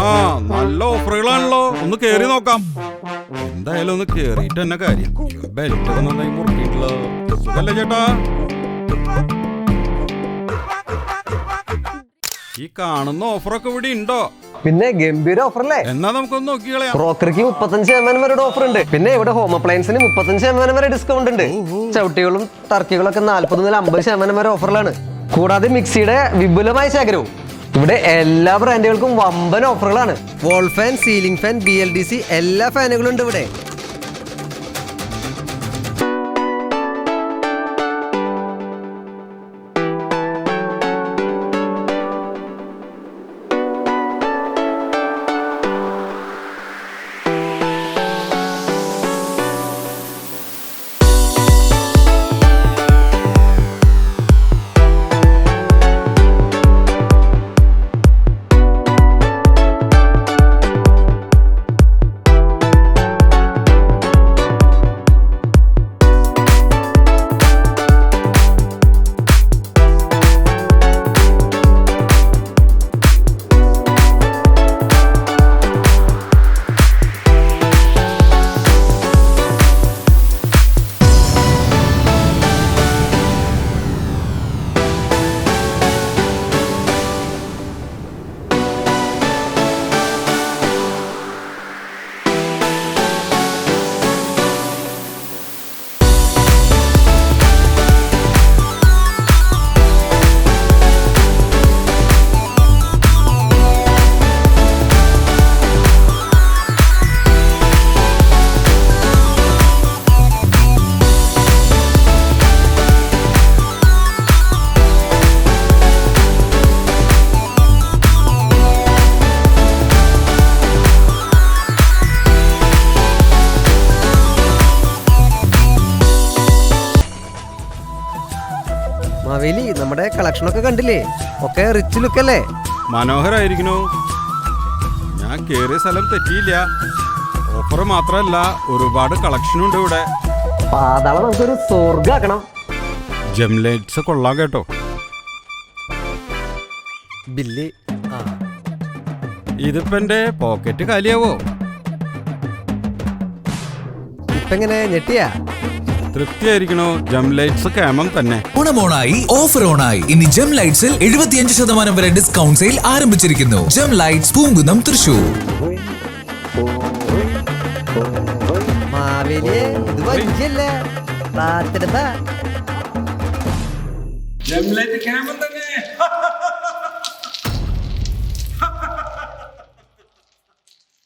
ആ നല്ല ഓഫറുകളാണല്ലോ, ഒന്ന് കേറി നോക്കാം. എന്തായാലും ഒന്ന് കേറിയിട്ട് തന്നെ കാര്യം. ബെൽറ്റ് നന്നായി മുറുക്കിയിട്ടുള്ള സുഖല്ലേ ചേട്ടാ? ഈ കാണുന്ന ഓഫറൊക്കെ ഇവിടെ ഉണ്ടോ? പിന്നെ ഗംഭീര ഓഫർ അല്ലേ? എന്നാ നമുക്കൊന്ന് നോക്കിക്കളയാം. ക്രോക്കറിക്ക് 35% വരെ ഓഫർ ഉണ്ട്. പിന്നെ ഇവിടെ ഹോം അപ്ലയൻസിന് 35% വരെ ഡിസ്കൗണ്ട് ഉണ്ട്. ചവിട്ടികളും ടർക്കികളൊക്കെ 40 മുതൽ 50% വരെ ഓഫറിലാണ്. കൂടാതെ മിക്സിയുടെ വിപുലമായ ശേഖരവും. ഇവിടെ എല്ലാ ബ്രാൻഡുകൾക്കും വമ്പൻ ഓഫറുകളാണ്. Wall fan, ceiling fan, BLDC എല്ലാ ഫാനുകളും ഉണ്ട് ഇവിടെ. മാവേലി, നമ്മുടെ കളക്ഷനൊക്കെ കണ്ടില്ലേ? ഒക്കെ റിച്ച് ലുക്ക് അല്ലേ? മനോഹരായിരിക്കണു. ഞാൻ കേറിയ സ്ഥലം തെറ്റിയില്ല. ഓഫർ മാത്രമല്ല, ഒരുപാട് കളക്ഷനും ഉണ്ട് ഇവിടെ. പാതാളം നമുക്കൊരു സ്വർഗ്ഗാക്കണം. ജെം ലൈറ്റ്സ് കൊള്ളാം കേട്ടോ. ബില്ല് ഇതിപ്പോ എന്റെ പോക്കറ്റ് കാലിയാവോ? ഇപ്പെങ്ങനെ ഞെട്ടിയാ? തൃപ്തിയായിരിക്കണോ? ജെം ലൈറ്റ്സ് കേമം തന്നെ. ഓണമോണായി ഓഫർ ഓണായി. ഇനി ജെം ലൈറ്റ്സിൽ 75% വരെ ഡിസ്കൗണ്ട് സെയിൽ ആരംഭിച്ചിരിക്കുന്നു. Gem lights, Poonkunnam, Thrissur. മാവേലി, ഇത് വഞ്ചിയല്ലേ? ജെം ലൈറ്റ് കേമം തന്നെ.